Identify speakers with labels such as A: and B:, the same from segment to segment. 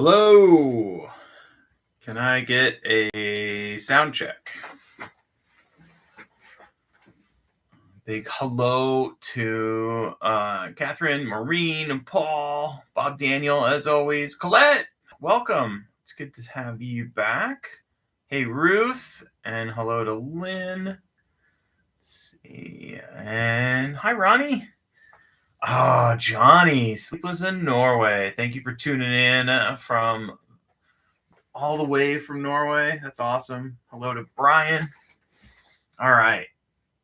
A: Hello. Can I get a sound check? Big hello to Catherine, Maureen, Paul, Bob Daniel, as always. Colette, welcome. It's good to have you back. Hey, Ruth, and hello to Lynn. Let's see. And hi, Ronnie. Oh, Johnny, Sleepless in Norway. Thank you for tuning in from all the way from Norway. That's awesome. Hello to Brian. All right.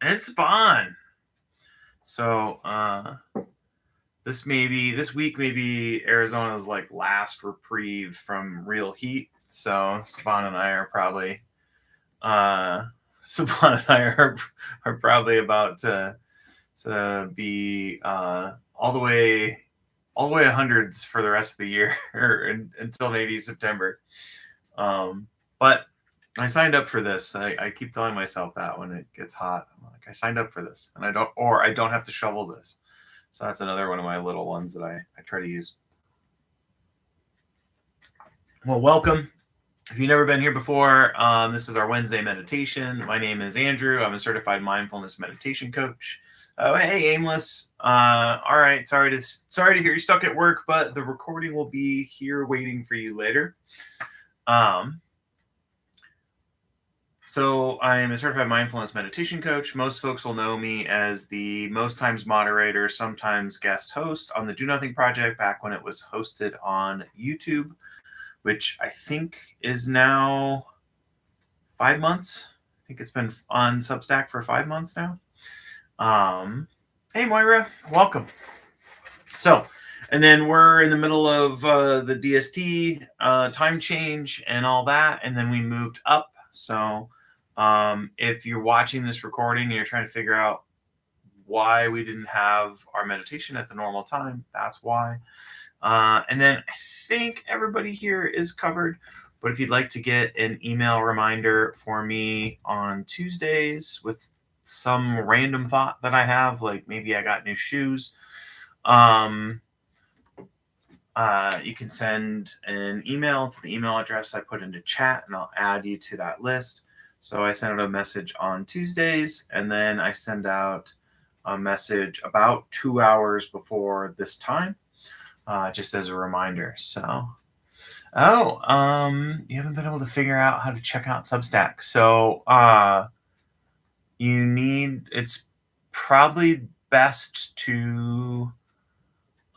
A: And Spawn. So this week maybe Arizona's like last reprieve from real heat. So Spawn and I are probably about to be all the way hundreds for the rest of the year until maybe September. But I signed up for this. I keep telling myself that when it gets hot, I'm like, I signed up for this, and I don't have to shovel this. So that's another one of my little ones that I try to use. Well, welcome. If you've never been here before, this is our Wednesday meditation. My name is Andrew. I'm a certified mindfulness meditation coach. Oh, hey, Aimless. All right. Sorry to hear you stuck at work, but the recording will be here waiting for you later. So I am a certified mindfulness meditation coach. Most folks will know me as the most times moderator, sometimes guest host on the Do Nothing Project back when it was hosted on YouTube, which I think is now 5 months. I think it's been on Substack for 5 months now. Hey, Moira, welcome. So, and then we're in the middle of the DST time change and all that, and then we moved up. So if you're watching this recording and you're trying to figure out why we didn't have our meditation at the normal time, that's why. And then I think everybody here is covered. But if you'd like to get an email reminder for me on Tuesdays with some random thought that I have, like maybe I got new shoes, you can send an email to the email address I put into chat, and I'll add you to that list. So I send out a message on Tuesdays, and then I send out a message about 2 hours before this time, just as a reminder. So, you haven't been able to figure out how to check out Substack. So it's probably best to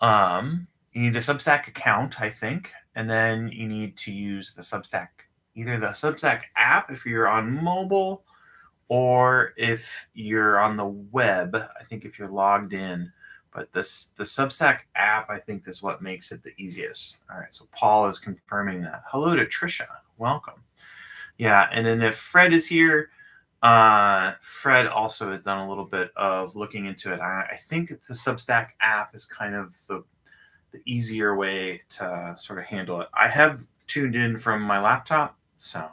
A: you need a Substack account, I think, and then you need to use the Substack, either the Substack app if you're on mobile, or if you're on the web, I think if you're logged in. But the Substack app, I think, is what makes it the easiest. All right, so Paul is confirming that. Hello to Trisha. Welcome. Yeah, and then if Fred is here, Fred also has done a little bit of looking into it. I think the Substack app is kind of the easier way to sort of handle it. I have tuned in from my laptop. So,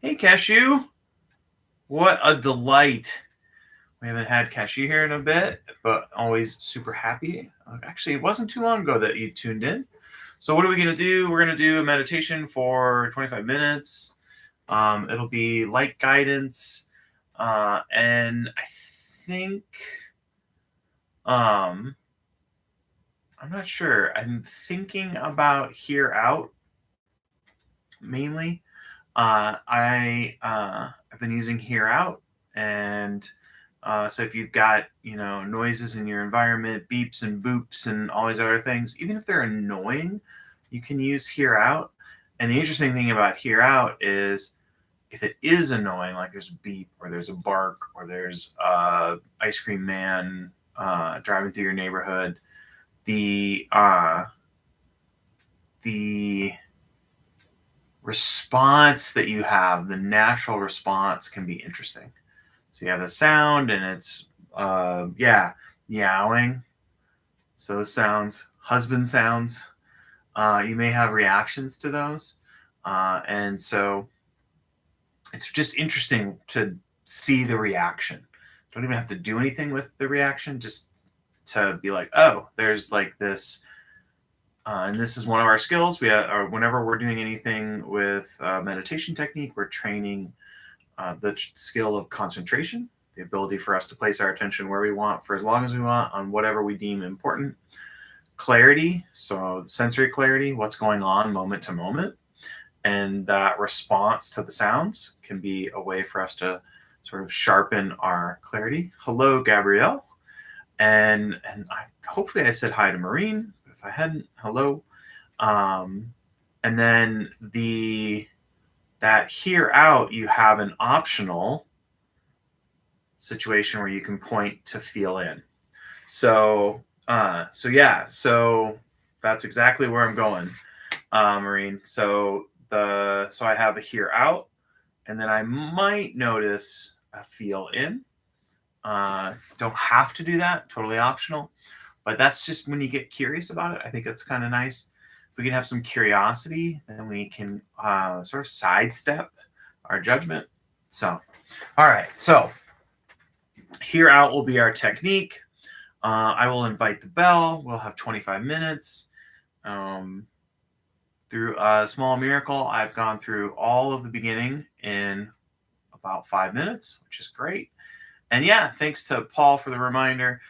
A: hey, Cashew. What a delight. We haven't had Cashew here in a bit, but always super happy. Actually, it wasn't too long ago that you tuned in. So what are we going to do? We're going to do a meditation for 25 minutes. It'll be light guidance. And I think... I'm not sure. I'm thinking about Hear Out mainly. I've been using Hear Out, and so if you've got noises in your environment, beeps and boops and all these other things, even if they're annoying, you can use Hear Out. And the interesting thing about Hear Out is if it is annoying, like there's a beep or there's a bark or there's a ice cream man driving through your neighborhood, the response that you have, the natural response, can be interesting. So you have a sound and it's meowing. So those sounds, husband sounds, you may have reactions to those. And so it's just interesting to see the reaction. Don't even have to do anything with the reaction, just to be like, oh, there's like this And this is one of our skills. Whenever we're doing anything with meditation technique, we're training the skill of concentration, the ability for us to place our attention where we want for as long as we want on whatever we deem important. Clarity, so the sensory clarity, what's going on moment to moment. And that response to the sounds can be a way for us to sort of sharpen our clarity. Hello, Gabrielle. Hopefully I said hi to Maureen. But if I hadn't, hello. And then that here out, you have an optional situation where you can point to feel in. So that's exactly where I'm going, Maureen. So I have a here out, and then I might notice a feel in. Don't have to do that, totally optional. But that's just when you get curious about it. I think it's kind of nice. If we can have some curiosity, then we can sort of sidestep our judgment. So, all right. So, here out will be our technique. I will invite the bell. We'll have 25 minutes. Through a small miracle, I've gone through all of the beginning in about 5 minutes, which is great. And yeah, thanks to Paul for the reminder.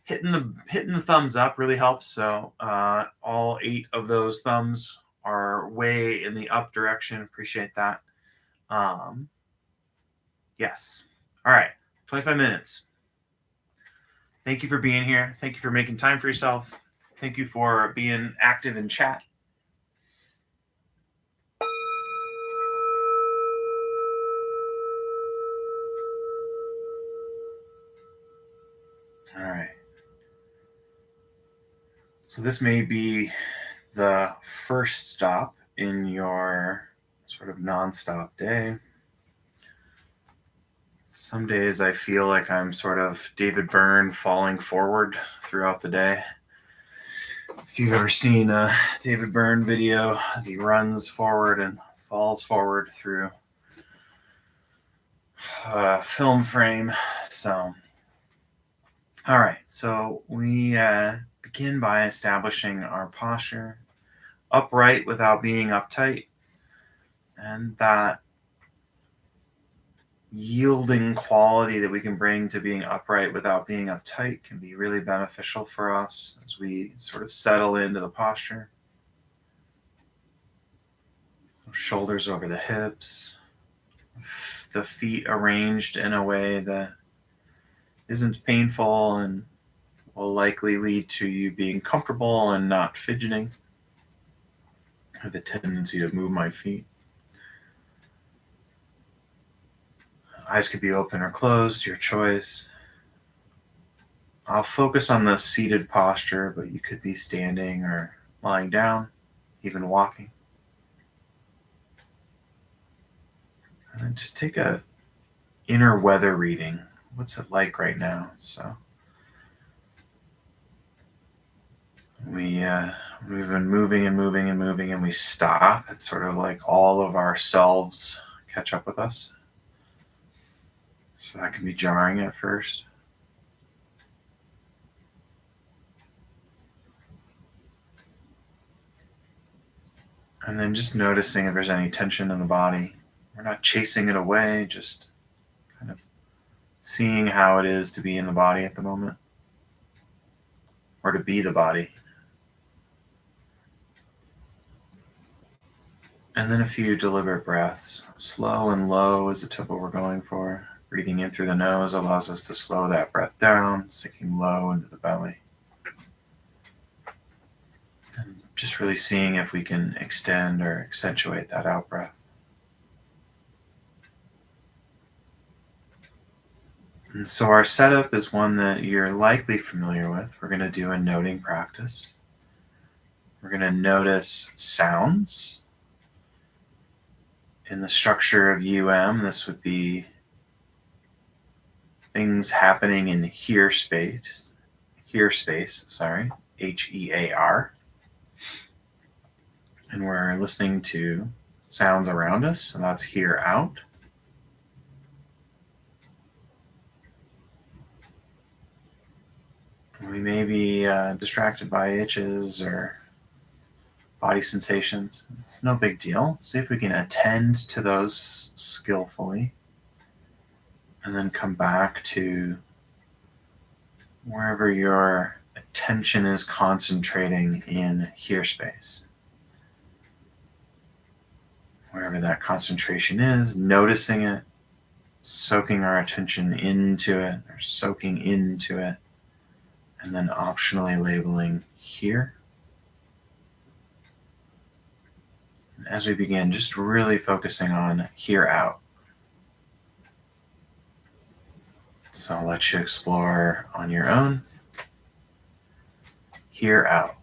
A: Hitting the thumbs up really helps. So all 8 of those thumbs are way in the up direction. Appreciate that. Yes. All right. 25 minutes. Thank you for being here. Thank you for making time for yourself. Thank you for being active in chat. All right. So this may be the first stop in your sort of nonstop day. Some days I feel like I'm sort of David Byrne falling forward throughout the day. If you've ever seen a David Byrne video as he runs forward and falls forward through a film frame. So, all right. So we begin by establishing our posture upright without being uptight. And that yielding quality that we can bring to being upright without being uptight can be really beneficial for us as we sort of settle into the posture. Shoulders over the hips, the feet arranged in a way that isn't painful and will likely lead to you being comfortable and not fidgeting. I have a tendency to move my feet. Eyes could be open or closed, your choice. I'll focus on the seated posture, but you could be standing or lying down, even walking. And then just take a inner weather reading. What's it like right now? So we've been moving and moving and moving, and we stop. It's sort of like all of ourselves catch up with us. So that can be jarring at first. And then just noticing if there's any tension in the body. We're not chasing it away, just kind of seeing how it is to be in the body at the moment, or to be the body. And then a few deliberate breaths. Slow and low is the tempo we're going for. Breathing in through the nose allows us to slow that breath down, sinking low into the belly. And just really seeing if we can extend or accentuate that out breath. And so our setup is one that you're likely familiar with. We're going to do a noting practice. We're going to notice sounds. In the structure of this would be things happening in here space, HEAR. And we're listening to sounds around us, so that's here out. We may be distracted by itches or body sensations. It's no big deal. See if we can attend to those skillfully. And then come back to wherever your attention is concentrating in here space. Wherever that concentration is, noticing it, soaking our attention into it, or soaking into it, and then optionally labeling here. And as we begin, just really focusing on here out. So I'll let you explore on your own. Here out.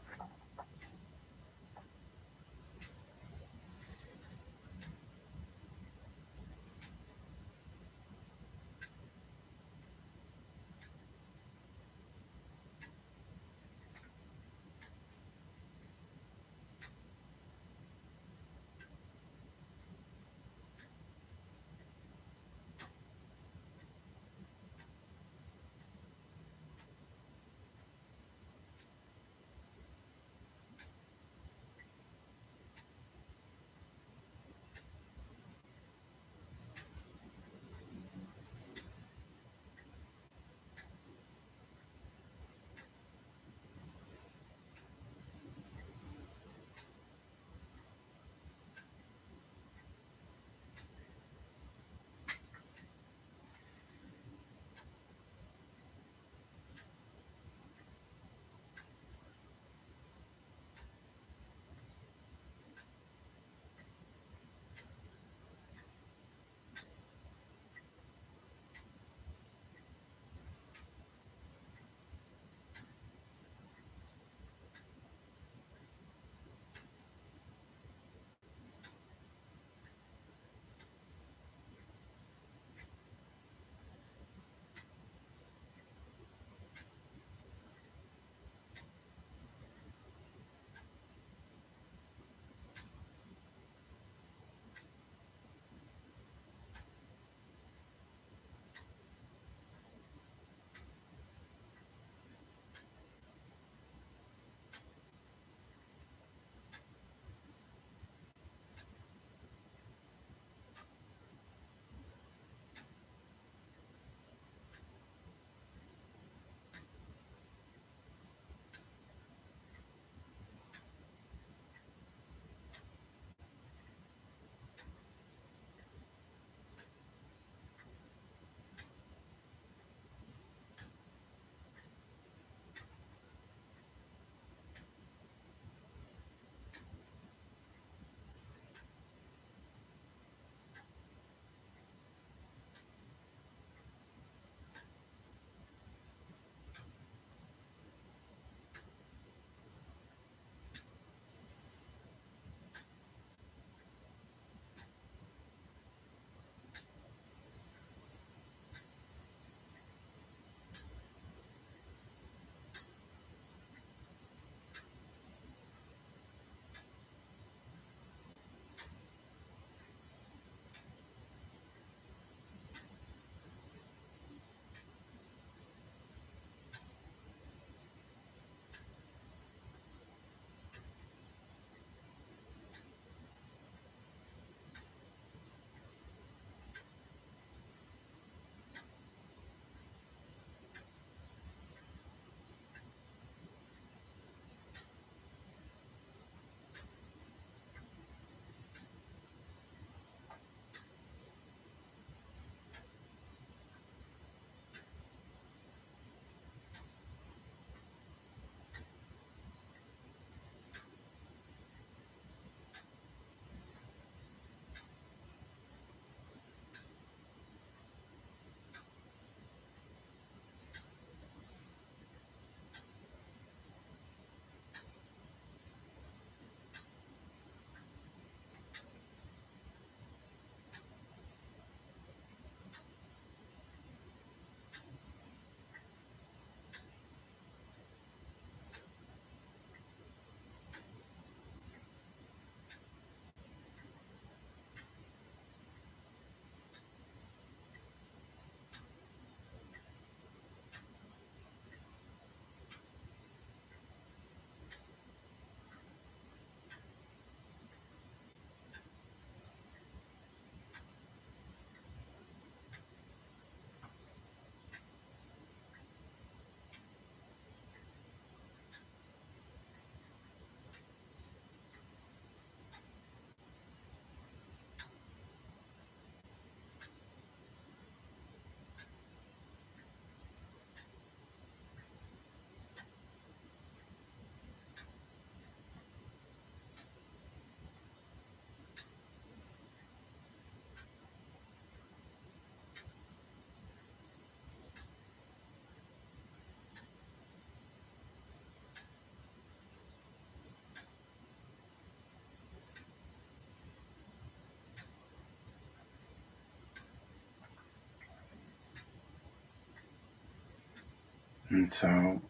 A: And so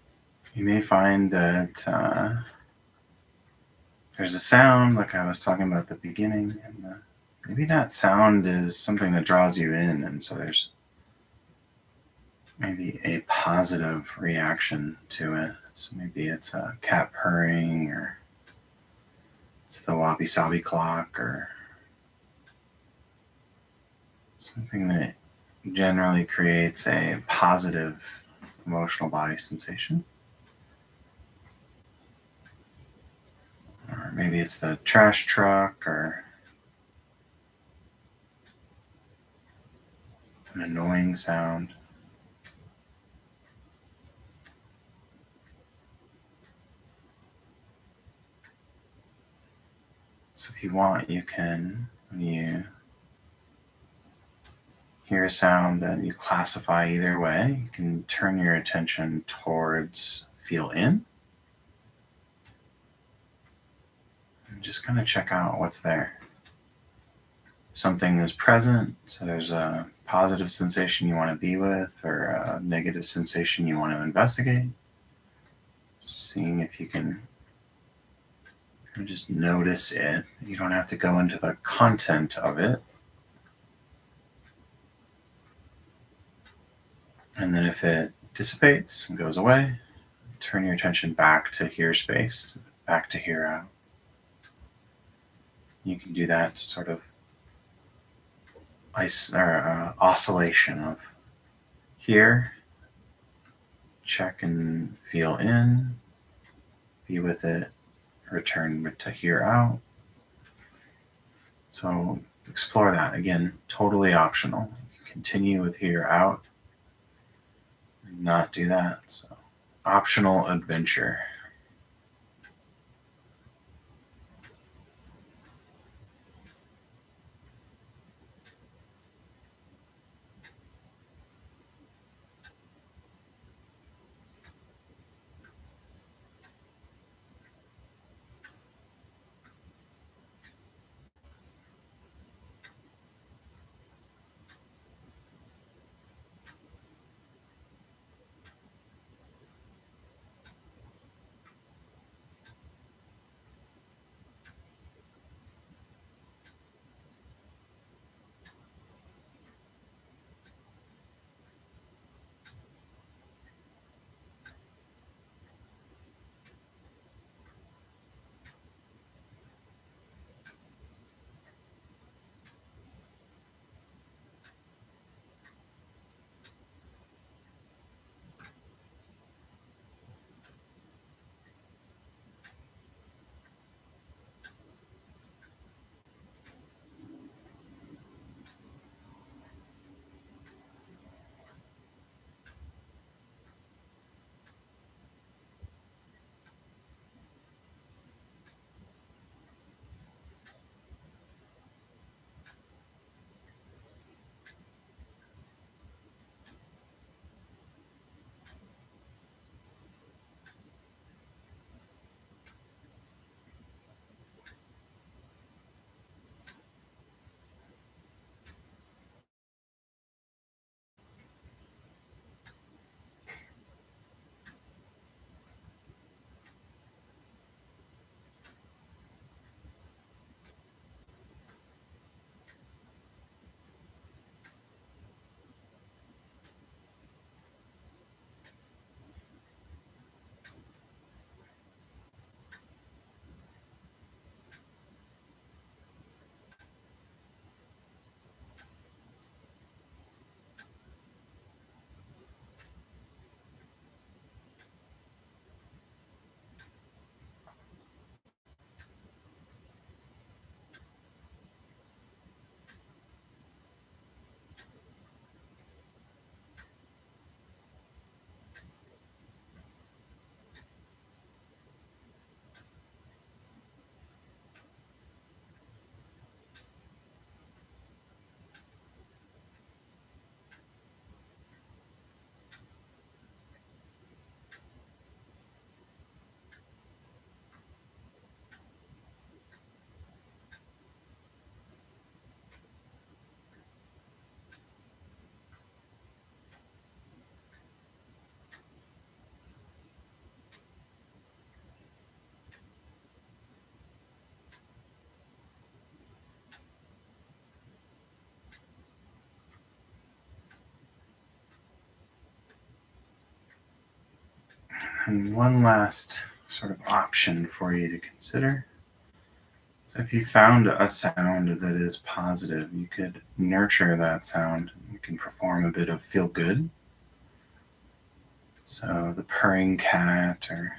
A: you may find that there's a sound, like I was talking about at the beginning, and maybe that sound is something that draws you in, and so there's maybe a positive reaction to it. So maybe it's a cat purring, or it's the wabi sabi clock, or something that generally creates a positive emotional body sensation. Or maybe it's the trash truck, or an annoying sound. So if you want, you can, when you hear a sound that you classify either way, you can turn your attention towards feel in and just kind of check out what's there. If something is present, so there's a positive sensation you want to be with, or a negative sensation you want to investigate, seeing if you can just notice it. You don't have to go into the content of it. And then if it dissipates and goes away, turn your attention back to here space, back to here out. You can do that sort of oscillation of here, check and feel in, be with it, return to here out. So explore that. Again, totally optional. You can continue with here out and not do that. So optional adventure. And one last sort of option for you to consider. So if you found a sound that is positive, you could nurture that sound. You can perform a bit of feel good. So the purring cat or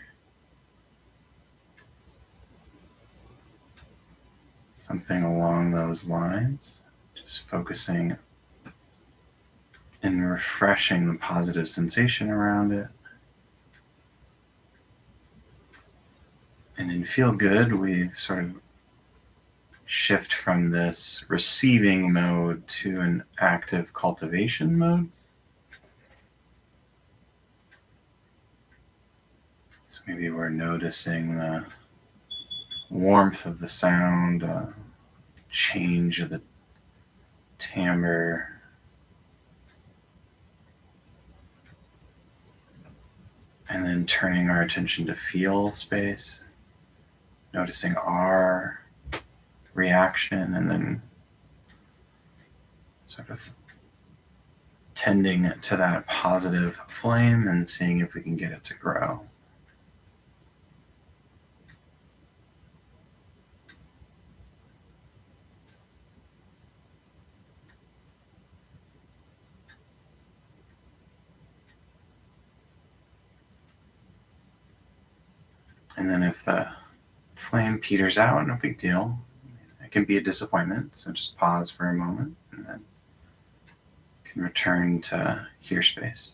A: something along those lines. Just focusing and refreshing the positive sensation around it. And in feel good, we've sort of shift from this receiving mode to an active cultivation mode. So maybe we're noticing the warmth of the sound, change of the timbre, and then turning our attention to feel space, noticing our reaction, and then sort of tending to that positive flame and seeing if we can get it to grow. And then if the flame peters out, no big deal. It can be a disappointment, so just pause for a moment and then can return to here space.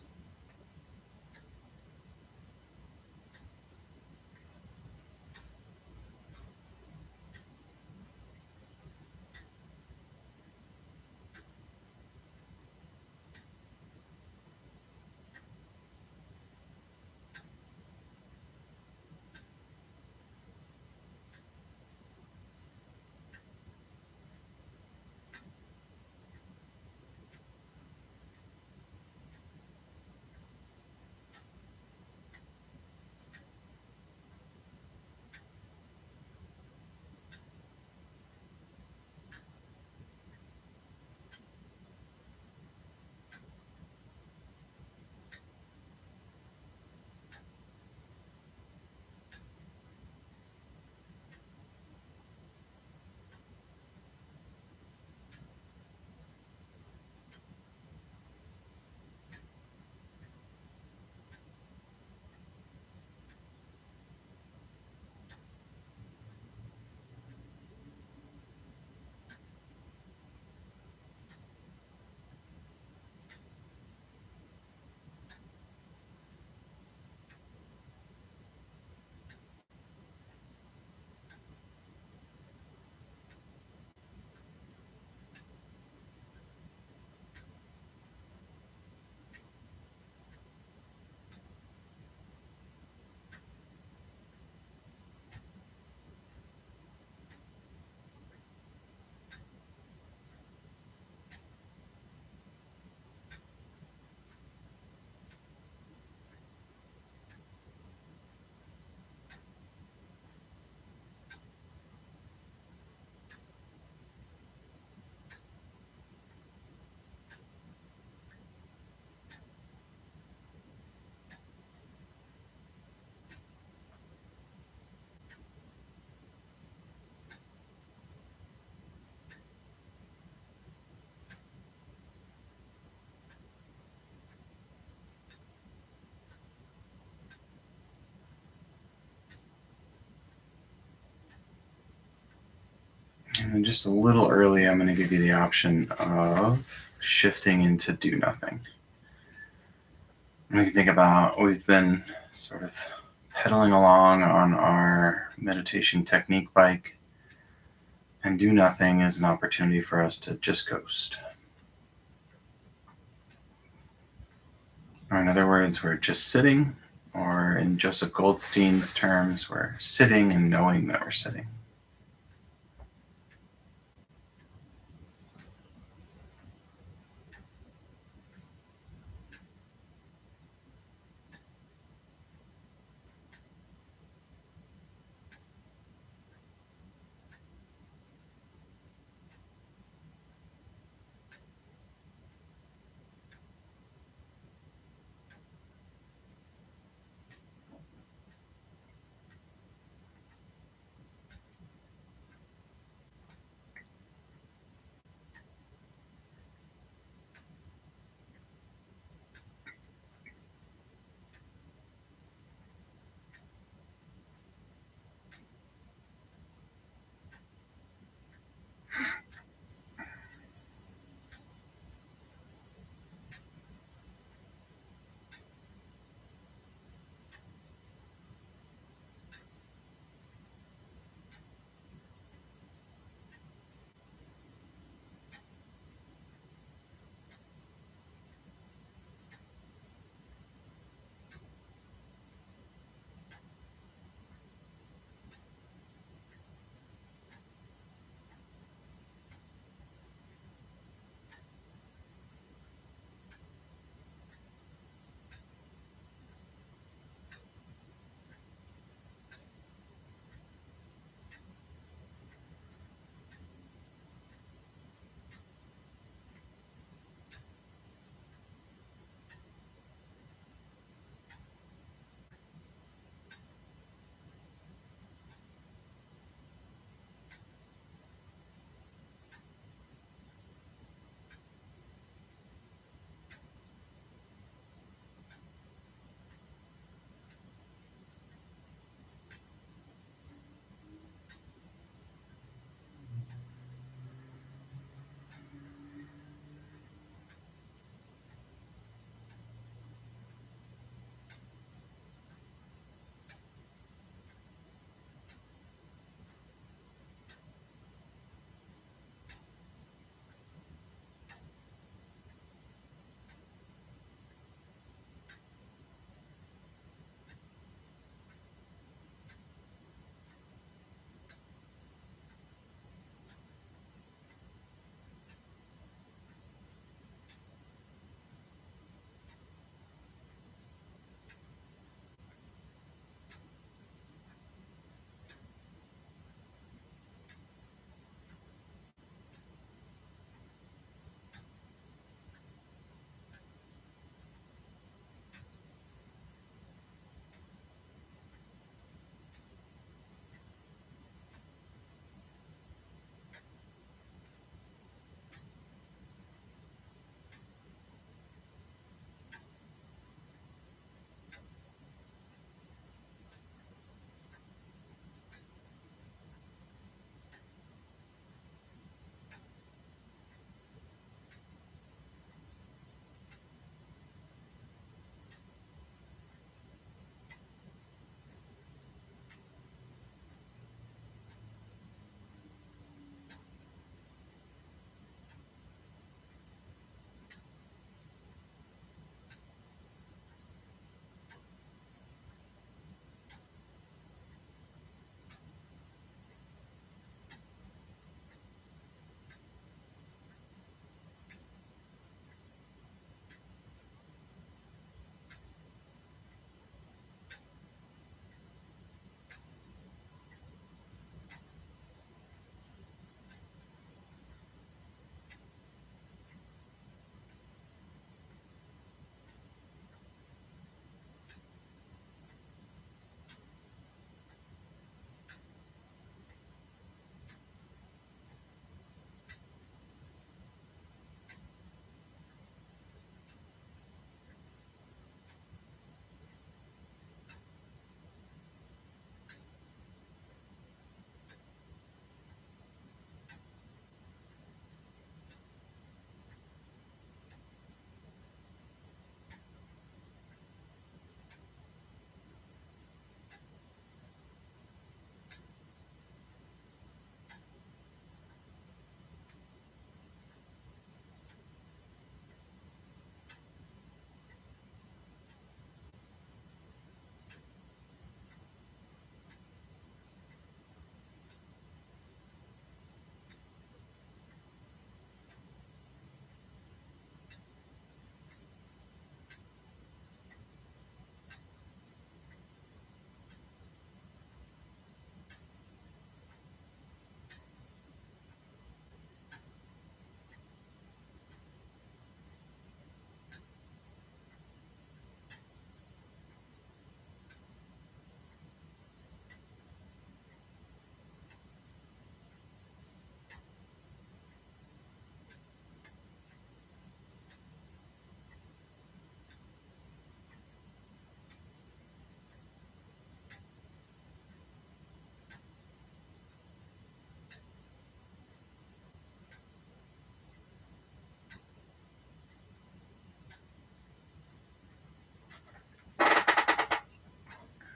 A: And then just a little early, I'm going to give you the option of shifting into do nothing. When you think about, we've been sort of pedaling along on our meditation technique bike, and do nothing is an opportunity for us to just ghost. Or in other words, we're just sitting, or in Joseph Goldstein's terms, we're sitting and knowing that we're sitting.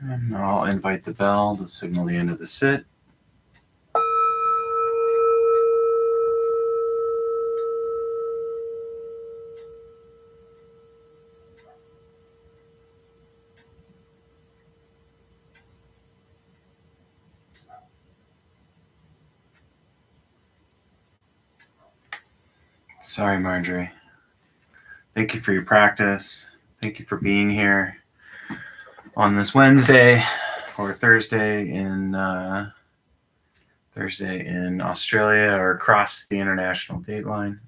A: And I'll invite the bell to signal the end of the sit. Sorry, Marjorie. Thank you for your practice. Thank you for being here on this Wednesday or Thursday in Australia or across the international date line.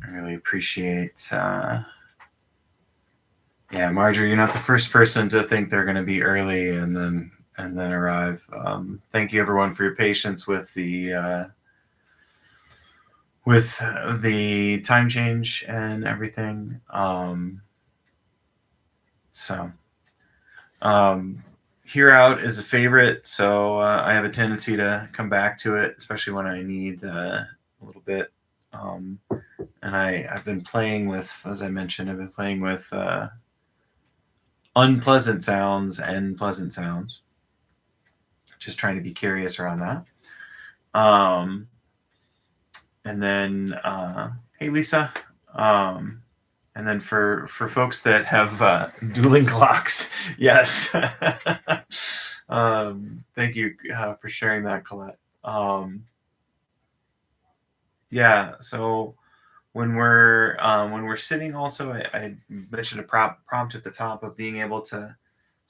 A: I really appreciate. Yeah, Marjorie, you're not the first person to think they're going to be early and then arrive. Thank you, everyone, for your patience with the time change and everything. Here Out is a favorite, so I have a tendency to come back to it, especially when I need a little bit. And I've been playing with, as I mentioned, I've been playing with unpleasant sounds and pleasant sounds. Just trying to be curious around that. And then, hey, Lisa. And then for folks that have dueling clocks, yes. Thank you for sharing that, Colette. Yeah, so when we're sitting, also, I mentioned a prompt at the top of being able to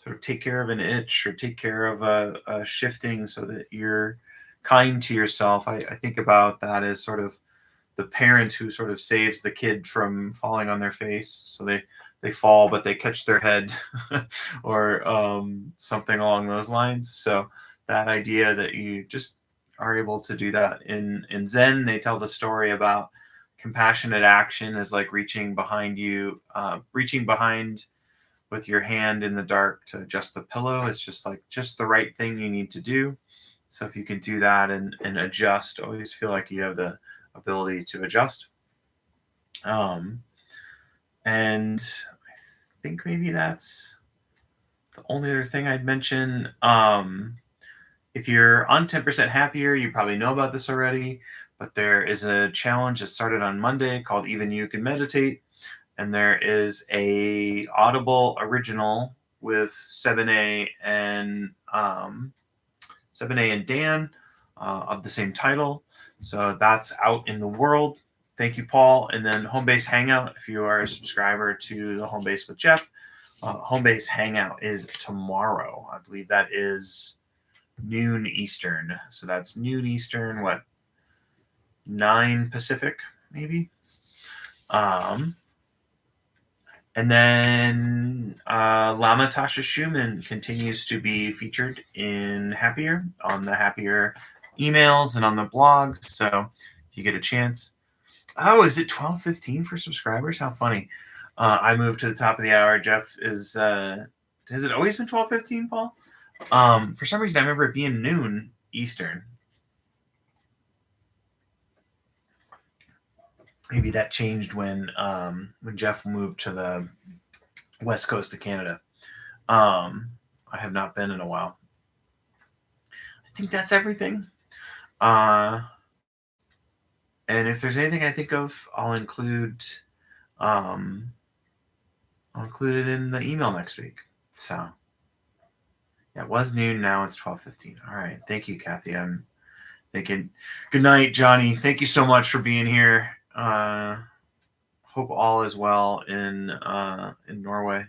A: sort of take care of an itch or take care of a shifting so that you're kind to yourself. I think about that as sort of the parent who sort of saves the kid from falling on their face. So they fall, but they catch their head or something along those lines. So that idea that you just are able to do that in Zen, they tell the story about compassionate action is like reaching behind with your hand in the dark to adjust the pillow. It's just the right thing you need to do. So if you can do that and adjust, always feel like you have the ability to adjust. And I think maybe that's the only other thing I'd mention. If you're on 10% Happier, you probably know about this already, but there is a challenge that started on Monday called Even You Can Meditate. And there is a Audible original with 7A and Dan of the same title. So that's out in the world. Thank you, Paul. And then Homebase Hangout, if you are a subscriber to the Homebase with Jeff, Homebase Hangout is tomorrow. I believe that is noon Eastern. So that's noon Eastern, 9 Pacific, maybe? And then Lama Tasha Schumann continues to be featured in Happier, on the Happier emails and on the blog. So if you get a chance. Oh, is it 12:15 for subscribers? How funny. I moved to the top of the hour. Jeff is, has it always been 12:15, Paul? For some reason, I remember it being noon Eastern. Maybe that changed when Jeff moved to the west coast of Canada. I have not been in a while. I think that's everything. And if there's anything I think of, I'll include it in the email next week. So yeah, it was noon. Now it's 12:15. All right. Thank you, Kathy. I'm thinking. Good night, Johnny. Thank you so much for being here. Hope all is well in Norway.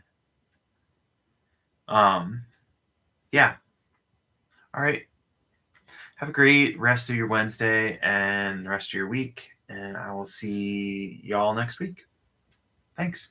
A: Yeah. All right. Have a great rest of your Wednesday and the rest of your week, and I will see y'all next week. Thanks.